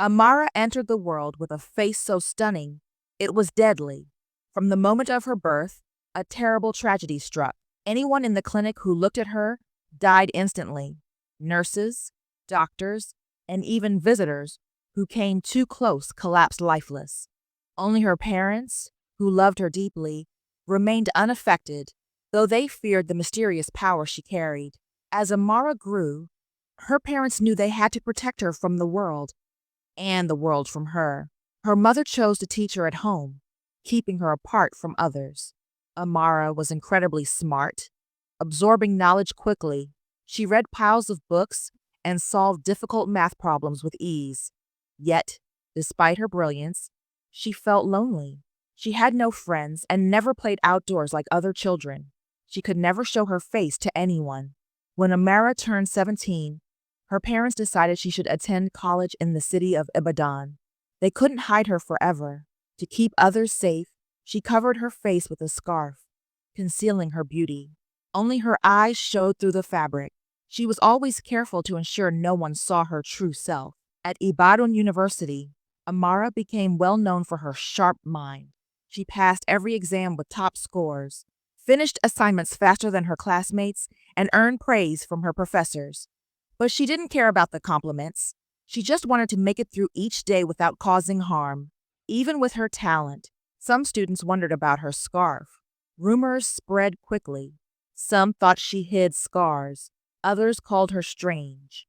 Amara entered the world with a face so stunning, it was deadly. From the moment of her birth, a terrible tragedy struck. Anyone in the clinic who looked at her died instantly. Nurses, doctors, and even visitors who came too close collapsed lifeless. Only her parents, who loved her deeply, remained unaffected, though they feared the mysterious power she carried. As Amara grew, her parents knew they had to protect her from the world, and the world from her. Her mother chose to teach her at home, keeping her apart from others. Amara was incredibly smart, absorbing knowledge quickly. She read piles of books and solved difficult math problems with ease. Yet, despite her brilliance, she felt lonely. She had no friends and never played outdoors like other children. She could never show her face to anyone. When Amara turned 17, her parents decided she should attend college in the city of Ibadan. They couldn't hide her forever. To keep others safe, she covered her face with a scarf, concealing her beauty. Only her eyes showed through the fabric. She was always careful to ensure no one saw her true self. At Ibadan University, Amara became well known for her sharp mind. She passed every exam with top scores, finished assignments faster than her classmates, and earned praise from her professors. But she didn't care about the compliments. She just wanted to make it through each day without causing harm. Even with her talent, some students wondered about her scarf. Rumors spread quickly. Some thought she hid scars. Others called her strange.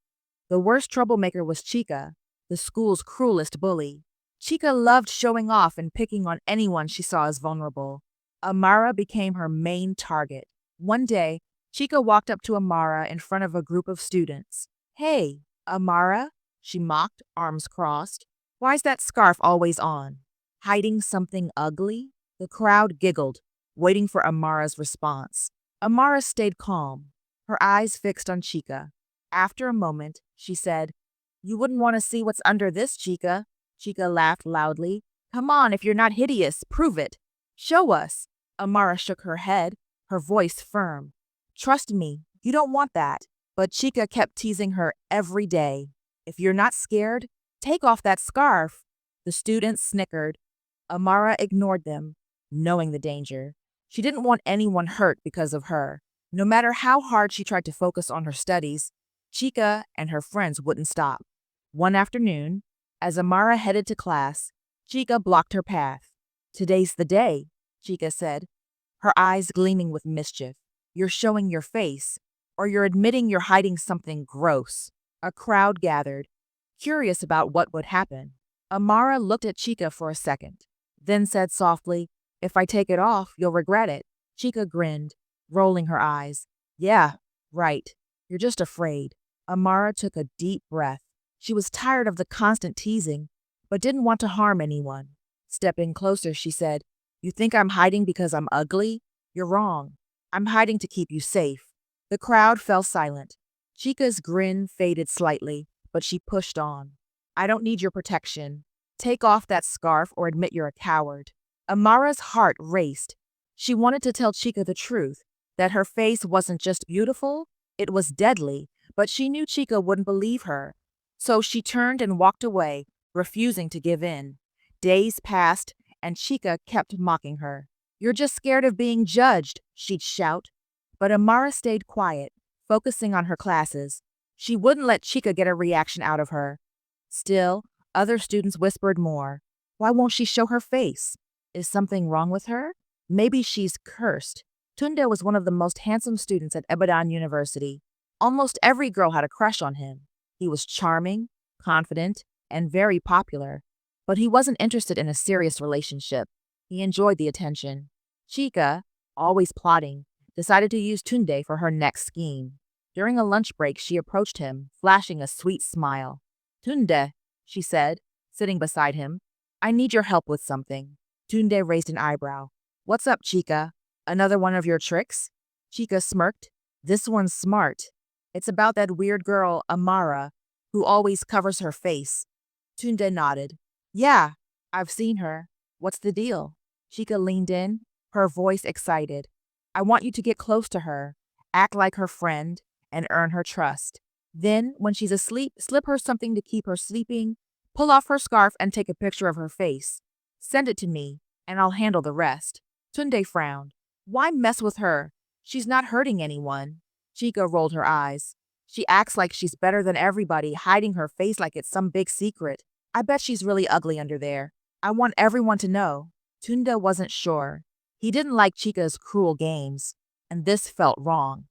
The worst troublemaker was Chica, the school's cruelest bully. Chica loved showing off and picking on anyone she saw as vulnerable. Amara became her main target. One day, Chica walked up to Amara in front of a group of students. "Hey, Amara," she mocked, arms crossed. "Why's that scarf always on? Hiding something ugly?" The crowd giggled, waiting for Amara's response. Amara stayed calm, her eyes fixed on Chica. After a moment, she said, "You wouldn't want to see what's under this, Chica." Chica laughed loudly. "Come on, if you're not hideous, prove it. Show us." Amara shook her head, her voice firm. "Trust me, you don't want that." But Chica kept teasing her every day. "If you're not scared, take off that scarf." The students snickered. Amara ignored them, knowing the danger. She didn't want anyone hurt because of her. No matter how hard she tried to focus on her studies, Chica and her friends wouldn't stop. One afternoon, as Amara headed to class, Chica blocked her path. "Today's the day," Chica said, her eyes gleaming with mischief. "You're showing your face, or you're admitting you're hiding something gross." A crowd gathered, curious about what would happen. Amara looked at Chica for a second, then said softly, "If I take it off, you'll regret it." Chica grinned, rolling her eyes. "Yeah, right. You're just afraid." Amara took a deep breath. She was tired of the constant teasing, but didn't want to harm anyone. Stepping closer, she said, "You think I'm hiding because I'm ugly? You're wrong. I'm hiding to keep you safe." The crowd fell silent. Chica's grin faded slightly, but she pushed on. "I don't need your protection. Take off that scarf or admit you're a coward." Amara's heart raced. She wanted to tell Chica the truth, that her face wasn't just beautiful, it was deadly, but she knew Chica wouldn't believe her. So she turned and walked away, refusing to give in. Days passed, and Chica kept mocking her. "You're just scared of being judged," she'd shout. But Amara stayed quiet, focusing on her classes. She wouldn't let Chica get a reaction out of her. Still, other students whispered more. Why won't she show her face? Is something wrong with her? Maybe she's cursed. Tunde was one of the most handsome students at Ibadan University. Almost every girl had a crush on him. He was charming, confident, and very popular. But he wasn't interested in a serious relationship. He enjoyed the attention. Chica, always plotting, decided to use Tunde for her next scheme. During a lunch break, she approached him, flashing a sweet smile. "Tunde," she said, sitting beside him, "I need your help with something." Tunde raised an eyebrow. "What's up, Chica? Another one of your tricks?" Chica smirked. "This one's smart. It's about that weird girl, Amara, who always covers her face." Tunde nodded. "Yeah, I've seen her. What's the deal?" Chica leaned in, her voice excited. "I want you to get close to her, act like her friend, and earn her trust. Then, when she's asleep, slip her something to keep her sleeping, Pull off her scarf and take a picture of her face. Send it to me, and I'll handle the rest. Tunde frowned. Why mess with her? She's not hurting anyone. Chica rolled her eyes. She acts like she's better than everybody, hiding her face like it's some big secret. I bet she's really ugly under there. I want everyone to know. Tunde wasn't sure. He didn't like Chica's cruel games, and this felt wrong.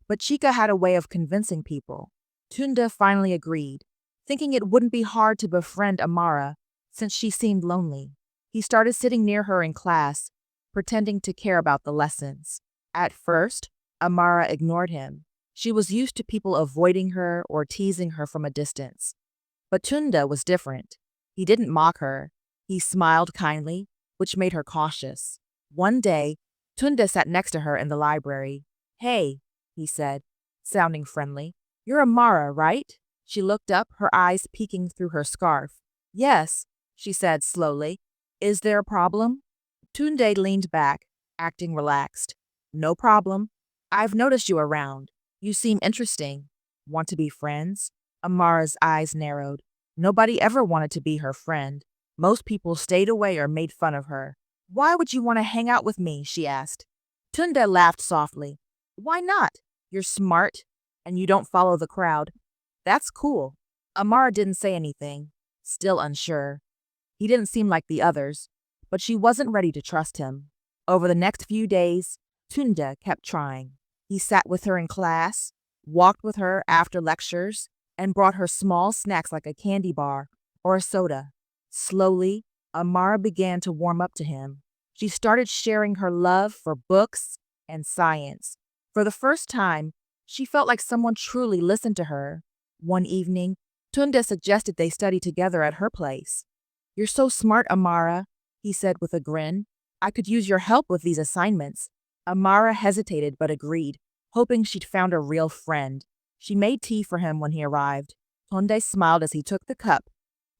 But Chica had a way of convincing people. Tunde finally agreed, thinking it wouldn't be hard to befriend Amara since she seemed lonely. He started sitting near her in class, pretending to care about the lessons. At first, Amara ignored him. She was used to people avoiding her or teasing her from a distance. But Tunde was different. He didn't mock her. He smiled kindly, which made her cautious. One day, Tunde sat next to her in the library. Hey, he said, sounding friendly. You're Amara, right? She looked up, her eyes peeking through her scarf. Yes, she said slowly. Is there a problem? Tunde leaned back, acting relaxed. No problem. I've noticed you around. You seem interesting. Want to be friends? Amara's eyes narrowed. Nobody ever wanted to be her friend. Most people stayed away or made fun of her. Why would you want to hang out with me? She asked. Tunde laughed softly. Why not? You're smart, and you don't follow the crowd. That's cool. Amara didn't say anything, still unsure. He didn't seem like the others, but she wasn't ready to trust him. Over the next few days, Tunde kept trying. He sat with her in class, walked with her after lectures, and brought her small snacks like a candy bar or a soda. Slowly, Amara began to warm up to him. She started sharing her love for books and science. For the first time, she felt like someone truly listened to her. One evening, Tunde suggested they study together at her place. You're so smart, Amara, he said with a grin. I could use your help with these assignments. Amara hesitated but agreed, hoping she'd found a real friend. She made tea for him when he arrived. Tunde smiled as he took the cup,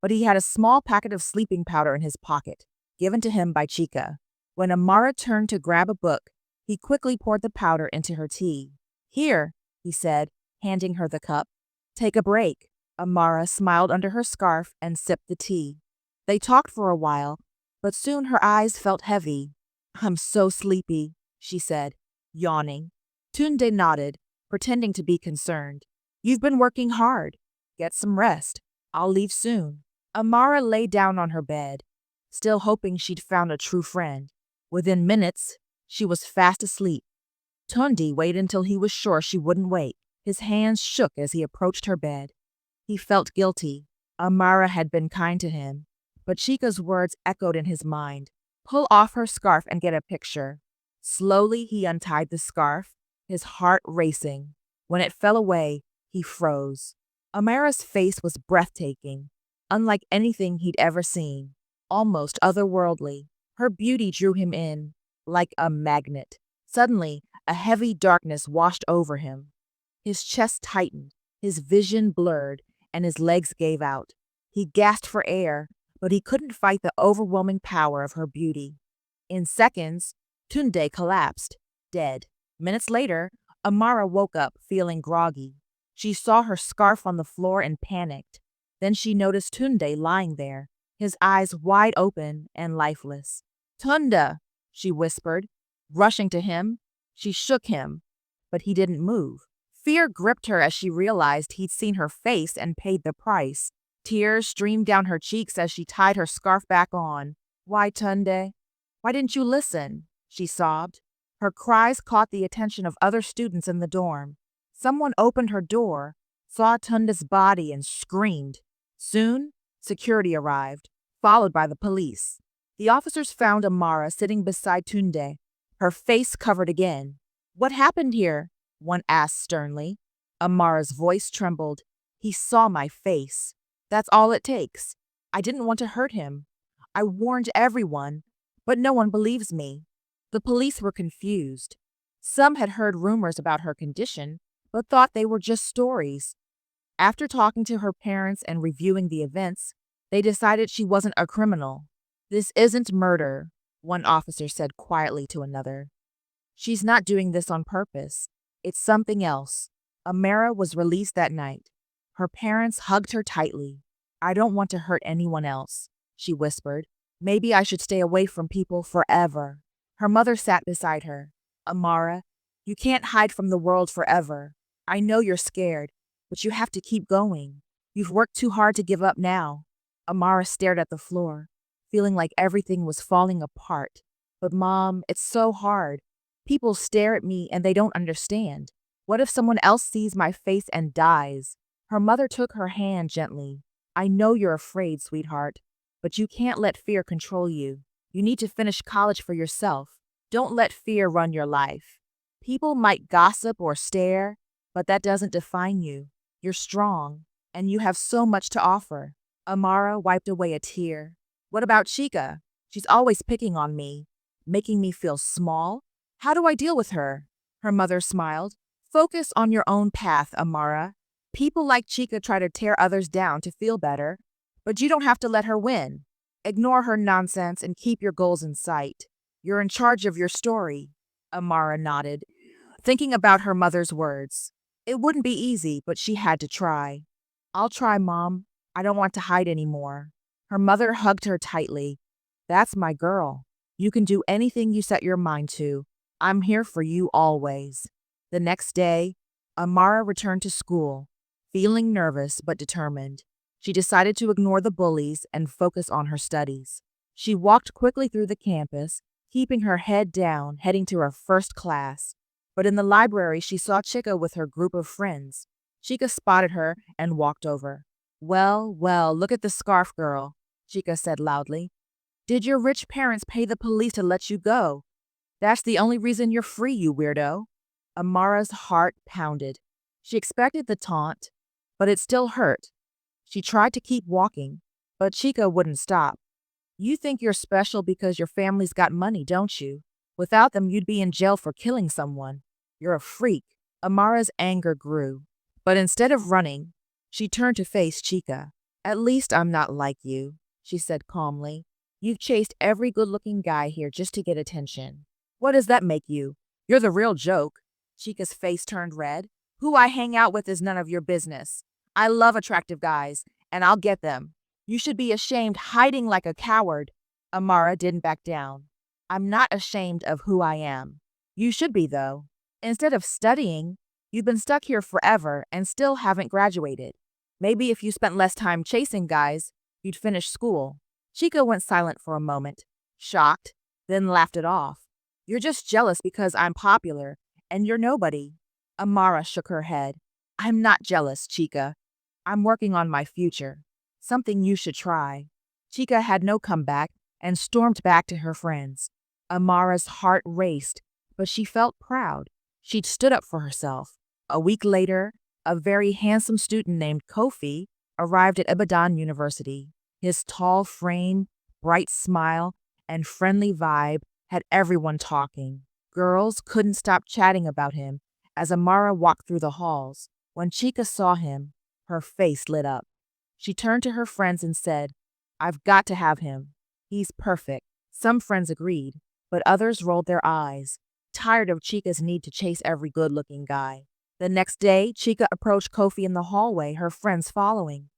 but he had a small packet of sleeping powder in his pocket, given to him by Chica. When Amara turned to grab a book, he quickly poured the powder into her tea. Here, he said, handing her the cup. Take a break. Amara smiled under her scarf and sipped the tea. They talked for a while, but soon her eyes felt heavy. I'm so sleepy, she said, yawning. Tunde nodded, pretending to be concerned. You've been working hard. Get some rest. I'll leave soon. Amara lay down on her bed, still hoping she'd found a true friend. Within minutes, she was fast asleep. Tunde waited until he was sure she wouldn't wake. His hands shook as he approached her bed. He felt guilty. Amara had been kind to him, but Chica's words echoed in his mind. Pull off her scarf and get a picture. Slowly, he untied the scarf, his heart racing. When it fell away, he froze. Amara's face was breathtaking, unlike anything he'd ever seen, almost otherworldly. Her beauty drew him in, like a magnet. Suddenly, a heavy darkness washed over him. His chest tightened, his vision blurred, and his legs gave out. He gasped for air, but he couldn't fight the overwhelming power of her beauty. In seconds, Tunde collapsed, dead. Minutes later, Amara woke up, feeling groggy. She saw her scarf on the floor and panicked. Then she noticed Tunde lying there, his eyes wide open and lifeless. Tunde, she whispered. Rushing to him, she shook him, but he didn't move. Fear gripped her as she realized he'd seen her face and paid the price. Tears streamed down her cheeks as she tied her scarf back on. Why, Tunde? Why didn't you listen? She sobbed. Her cries caught the attention of other students in the dorm. Someone opened her door, saw Tunde's body, and screamed. Soon, security arrived, followed by the police. The officers found Amara sitting beside Tunde, her face covered again. What happened here? One asked sternly. Amara's voice trembled. He saw my face. That's all it takes. I didn't want to hurt him. I warned everyone, but no one believes me. The police were confused. Some had heard rumors about her condition, but thought they were just stories. After talking to her parents and reviewing the events, they decided she wasn't a criminal. This isn't murder, one officer said quietly to another. She's not doing this on purpose. It's something else. Amara was released that night. Her parents hugged her tightly. I don't want to hurt anyone else, she whispered. Maybe I should stay away from people forever. Her mother sat beside her. Amara, you can't hide from the world forever. I know you're scared, but you have to keep going. You've worked too hard to give up now. Amara stared at the floor, feeling like everything was falling apart. But Mom, it's so hard. People stare at me and they don't understand. What if someone else sees my face and dies? Her mother took her hand gently. I know you're afraid, sweetheart, but you can't let fear control you. You need to finish college for yourself. Don't let fear run your life. People might gossip or stare, but that doesn't define you. You're strong, and you have so much to offer. Amara wiped away a tear. What about Chica? She's always picking on me, making me feel small. How do I deal with her? Her mother smiled. Focus on your own path, Amara. People like Chica try to tear others down to feel better, but you don't have to let her win. Ignore her nonsense and keep your goals in sight. You're in charge of your story. Amara nodded, thinking about her mother's words. It wouldn't be easy, but she had to try. I'll try, Mom. I don't want to hide anymore. Her mother hugged her tightly. That's my girl. You can do anything you set your mind to. I'm here for you always. The next day, Amara returned to school, feeling nervous but determined. She decided to ignore the bullies and focus on her studies. She walked quickly through the campus, keeping her head down, heading to her first class. But in the library, she saw Chica with her group of friends. Chica spotted her and walked over. Well, look at the scarf, girl, Chica said loudly. Did your rich parents pay the police to let you go? That's the only reason you're free, you weirdo. Amara's heart pounded. She expected the taunt, but it still hurt. She tried to keep walking, but Chica wouldn't stop. You think you're special because your family's got money, don't you? Without them, you'd be in jail for killing someone. You're a freak. Amara's anger grew. But instead of running, she turned to face Chica. At least I'm not like you, she said calmly. You've chased every good-looking guy here just to get attention. What does that make you? You're the real joke. Chica's face turned red. Who I hang out with is none of your business. I love attractive guys, and I'll get them. You should be ashamed hiding like a coward. Amara didn't back down. I'm not ashamed of who I am. You should be, though. Instead of studying, you've been stuck here forever and still haven't graduated. Maybe if you spent less time chasing guys, you'd finish school. Chica went silent for a moment, shocked, then laughed it off. You're just jealous because I'm popular, and you're nobody. Amara shook her head. I'm not jealous, Chica. I'm working on my future. Something you should try. Chica had no comeback and stormed back to her friends. Amara's heart raced, but she felt proud. She'd stood up for herself. A week later, a very handsome student named Kofi arrived at Ibadan University. His tall frame, bright smile, and friendly vibe had everyone talking. Girls couldn't stop chatting about him as Amara walked through the halls. When Chica saw him, her face lit up. She turned to her friends and said, I've got to have him. He's perfect. Some friends agreed, but others rolled their eyes, tired of Chica's need to chase every good-looking guy. The next day, Chica approached Kofi in the hallway, her friends following.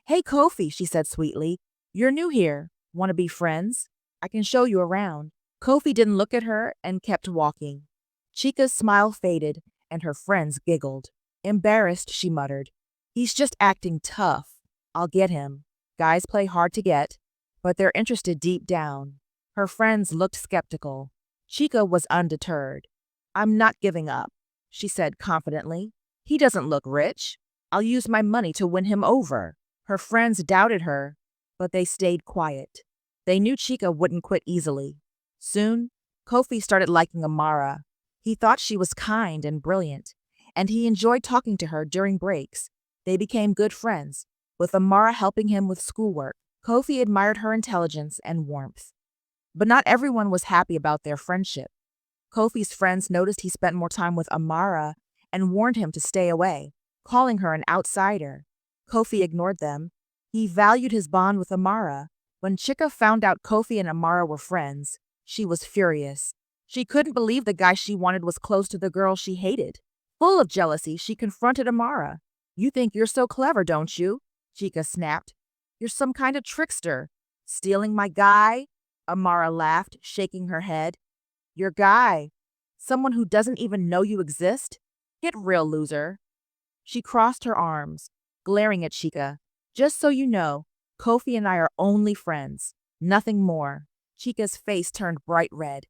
Hey, Kofi, she said sweetly. You're new here. Want to be friends? I can show you around. Kofi didn't look at her and kept walking. Chica's smile faded, and her friends giggled. Embarrassed, she muttered. He's just acting tough. I'll get him. Guys play hard to get, but they're interested deep down. Her friends looked skeptical. Chica was undeterred. I'm not giving up, she said confidently. He doesn't look rich. I'll use my money to win him over. Her friends doubted her, but they stayed quiet. They knew Chica wouldn't quit easily. Soon, Kofi started liking Amara. He thought she was kind and brilliant, and he enjoyed talking to her during breaks. They became good friends, with Amara helping him with schoolwork. Kofi admired her intelligence and warmth. But not everyone was happy about their friendship. Kofi's friends noticed he spent more time with Amara and warned him to stay away, calling her an outsider. Kofi ignored them. He valued his bond with Amara. When Chica found out Kofi and Amara were friends, she was furious. She couldn't believe the guy she wanted was close to the girl she hated. Full of jealousy, she confronted Amara. You think you're so clever, don't you? Chica snapped. You're some kind of trickster. Stealing my guy? Amara laughed, shaking her head. Your guy? Someone who doesn't even know you exist? Get real, loser. She crossed her arms, glaring at Chica. Just so you know, Kofi and I are only friends. Nothing more. Chica's face turned bright red.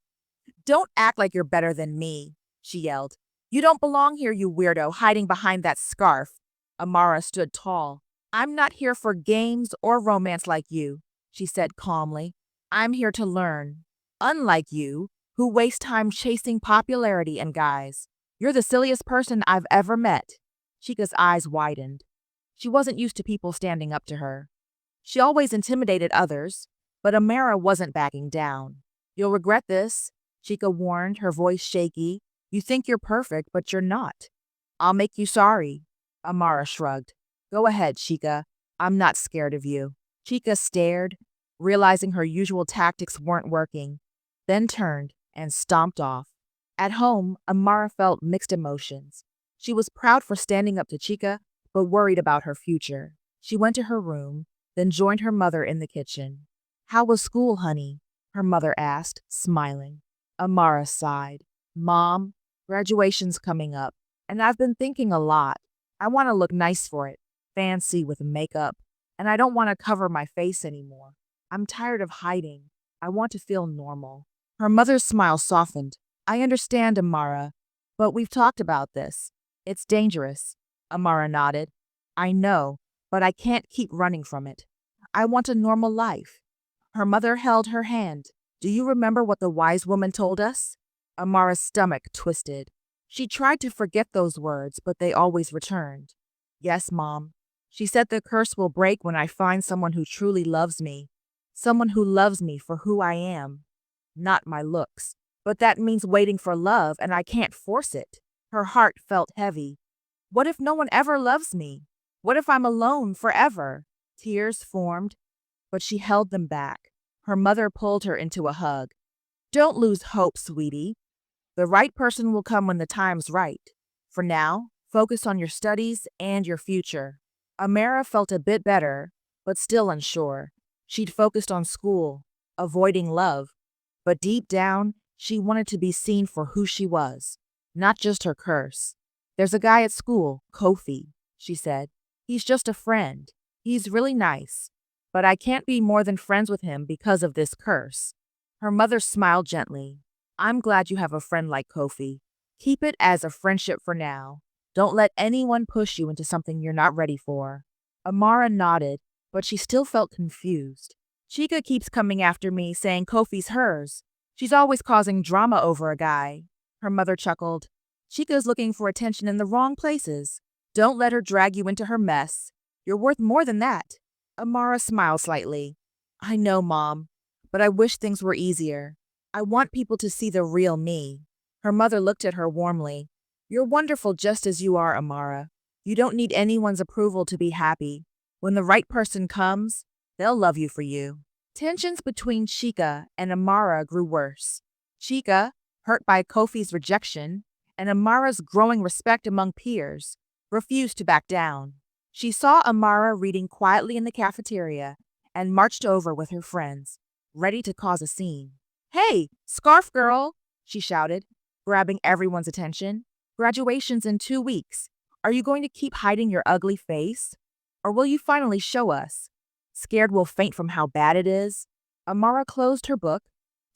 Don't act like you're better than me, she yelled. You don't belong here, you weirdo, hiding behind that scarf. Amara stood tall. I'm not here for games or romance like you, she said calmly. I'm here to learn. Unlike you, who waste time chasing popularity and guys. You're the silliest person I've ever met. Chica's eyes widened. She wasn't used to people standing up to her. She always intimidated others, but Amara wasn't backing down. You'll regret this, Chica warned, her voice shaky. You think you're perfect, but you're not. I'll make you sorry. Amara shrugged. Go ahead, Chica. I'm not scared of you. Chica stared, realizing her usual tactics weren't working, then turned and stomped off. At home, Amara felt mixed emotions. She was proud for standing up to Chica, but worried about her future. She went to her room, then joined her mother in the kitchen. How was school, honey? Her mother asked, smiling. Amara sighed. Mom, graduation's coming up, and I've been thinking a lot. I want to look nice for it, fancy with makeup, and I don't want to cover my face anymore. I'm tired of hiding. I want to feel normal. Her mother's smile softened. I understand, Amara, but we've talked about this. It's dangerous. Amara nodded. I know, but I can't keep running from it. I want a normal life. Her mother held her hand. Do you remember what the wise woman told us? Amara's stomach twisted. She tried to forget those words, but they always returned. Yes, Mom. She said the curse will break when I find someone who truly loves me. Someone who loves me for who I am, not my looks. But that means waiting for love, and I can't force it. Her heart felt heavy. What if no one ever loves me? What if I'm alone forever? Tears formed, but she held them back. Her mother pulled her into a hug. Don't lose hope, sweetie. The right person will come when the time's right. For now, focus on your studies and your future. Amara felt a bit better, but still unsure. She'd focused on school, avoiding love. But deep down, she wanted to be seen for who she was, not just her curse. There's a guy at school, Kofi, she said. He's just a friend. He's really nice. But I can't be more than friends with him because of this curse. Her mother smiled gently. I'm glad you have a friend like Kofi. Keep it as a friendship for now. Don't let anyone push you into something you're not ready for. Amara nodded, but she still felt confused. Chica keeps coming after me, saying Kofi's hers. She's always causing drama over a guy. Her mother chuckled. Chica's looking for attention in the wrong places. Don't let her drag you into her mess. You're worth more than that. Amara smiled slightly. I know, Mom, but I wish things were easier. I want people to see the real me. Her mother looked at her warmly. You're wonderful just as you are, Amara. You don't need anyone's approval to be happy. When the right person comes, they'll love you for you. Tensions between Chica and Amara grew worse. Chica, hurt by Kofi's rejection, and Amara's growing respect among peers, refused to back down. She saw Amara reading quietly in the cafeteria and marched over with her friends, ready to cause a scene. Hey, scarf girl, she shouted, grabbing everyone's attention. Graduation's in 2 weeks. Are you going to keep hiding your ugly face? Or will you finally show us? Scared we'll faint from how bad it is? Amara closed her book,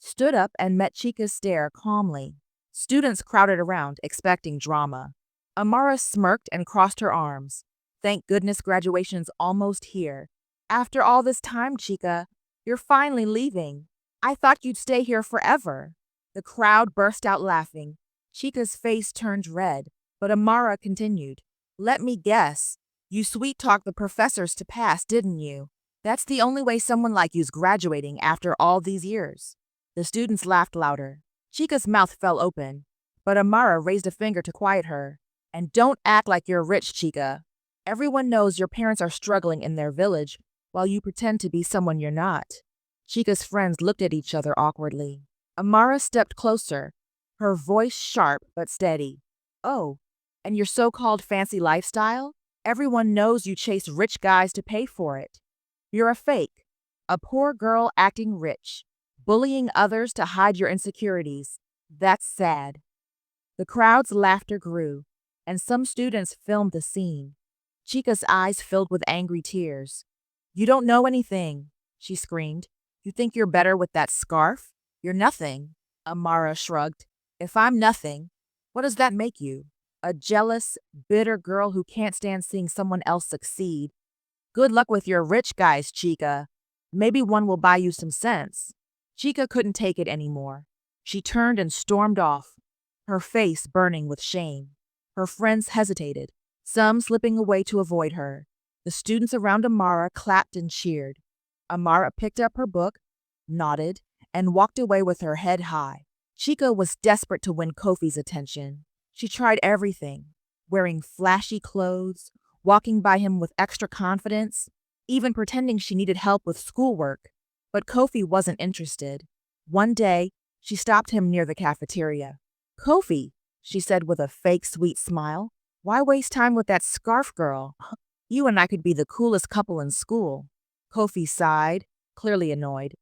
stood up, and met Chica's stare calmly. Students crowded around, expecting drama. Amara smirked and crossed her arms. Thank goodness graduation's almost here. After all this time, Chica, you're finally leaving. I thought you'd stay here forever. The crowd burst out laughing. Chica's face turned red, but Amara continued. Let me guess. You sweet-talked the professors to pass, didn't you? That's the only way someone like you's graduating after all these years. The students laughed louder. Chica's mouth fell open, but Amara raised a finger to quiet her. And don't act like you're rich, Chica. Everyone knows your parents are struggling in their village while you pretend to be someone you're not. Chica's friends looked at each other awkwardly. Amara stepped closer, her voice sharp but steady. Oh, and your so-called fancy lifestyle? Everyone knows you chase rich guys to pay for it. You're a fake. A poor girl acting rich, bullying others to hide your insecurities. That's sad. The crowd's laughter grew, and some students filmed the scene. Chica's eyes filled with angry tears. You don't know anything, she screamed. You think you're better with that scarf? You're nothing. Amara shrugged. If I'm nothing, what does that make you? A jealous, bitter girl who can't stand seeing someone else succeed. Good luck with your rich guys, Chica. Maybe one will buy you some sense. Chica couldn't take it anymore. She turned and stormed off, her face burning with shame. Her friends hesitated, some slipping away to avoid her. The students around Amara clapped and cheered. Amara picked up her book, nodded, and walked away with her head high. Chica was desperate to win Kofi's attention. She tried everything, wearing flashy clothes, walking by him with extra confidence, even pretending she needed help with schoolwork. But Kofi wasn't interested. One day, she stopped him near the cafeteria. Kofi, she said with a fake sweet smile, why waste time with that scarf girl? You and I could be the coolest couple in school. Kofi sighed, clearly annoyed.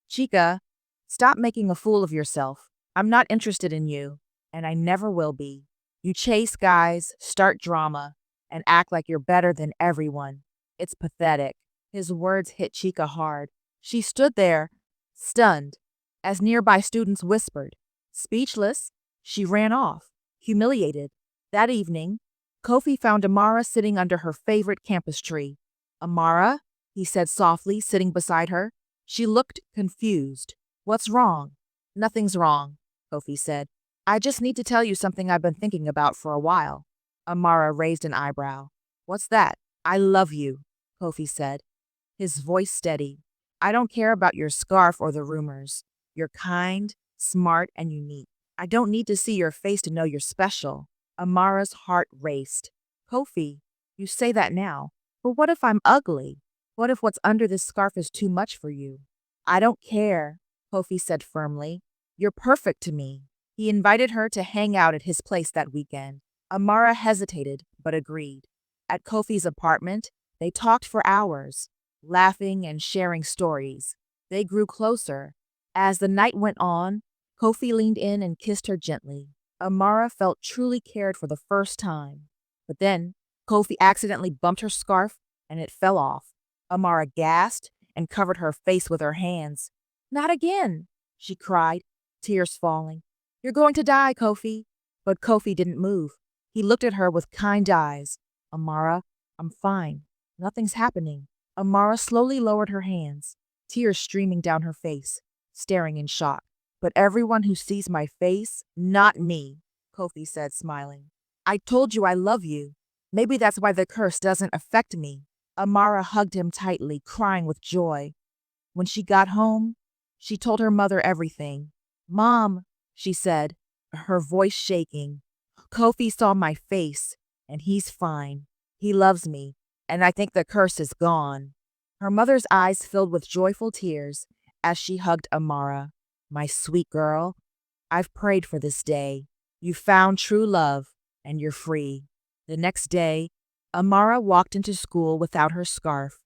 Chica, stop making a fool of yourself. I'm not interested in you, and I never will be. You chase guys, start drama, and act like you're better than everyone. It's pathetic. His words hit Chica hard. She stood there, stunned, as nearby students whispered. Speechless, she ran off, humiliated. That evening, Kofi found Amara sitting under her favorite campus tree. Amara, he said softly, sitting beside her. She looked confused. What's wrong? Nothing's wrong, Kofi said. I just need to tell you something I've been thinking about for a while. Amara raised an eyebrow. What's that? I love you, Kofi said, his voice steady. I don't care about your scarf or the rumors. You're kind, smart, and unique. I don't need to see your face to know you're special. Amara's heart raced. Kofi, you say that now, but what if I'm ugly? What if what's under this scarf is too much for you? I don't care, Kofi said firmly. You're perfect to me. He invited her to hang out at his place that weekend. Amara hesitated, but agreed. At Kofi's apartment, they talked for hours, laughing and sharing stories. They grew closer. As the night went on, Kofi leaned in and kissed her gently. Amara felt truly cared for the first time. But then, Kofi accidentally bumped her scarf and it fell off. Amara gasped and covered her face with her hands. Not again, she cried, tears falling. You're going to die, Kofi. But Kofi didn't move. He looked at her with kind eyes. Amara, I'm fine. Nothing's happening. Amara slowly lowered her hands, tears streaming down her face, staring in shock. But everyone who sees my face, not me, Kofi said, smiling. I told you I love you. Maybe that's why the curse doesn't affect me. Amara hugged him tightly, crying with joy. When she got home, she told her mother everything. Mom, she said, her voice shaking. Kofi saw my face, and he's fine. He loves me, and I think the curse is gone. Her mother's eyes filled with joyful tears as she hugged Amara. My sweet girl, I've prayed for this day. You found true love, and you're free. The next day, Amara walked into school without her scarf,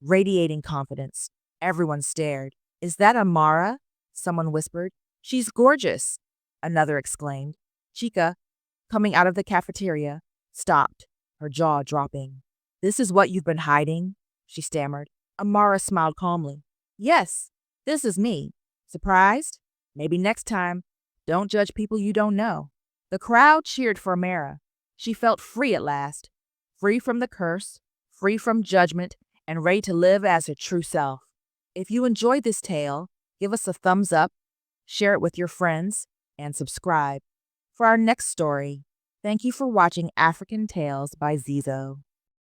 radiating confidence. Everyone stared. Is that Amara? Someone whispered. She's gorgeous, another exclaimed. Chica, coming out of the cafeteria, stopped, her jaw dropping. This is what you've been hiding? She stammered. Amara smiled calmly. Yes, this is me. Surprised? Maybe next time. Don't judge people you don't know. The crowd cheered for Amara. She felt free at last. Free from the curse, free from judgment, and ready to live as her true self. If you enjoyed this tale, give us a thumbs up, share it with your friends, and subscribe. For our next story, thank you for watching African Tales by ZIZO.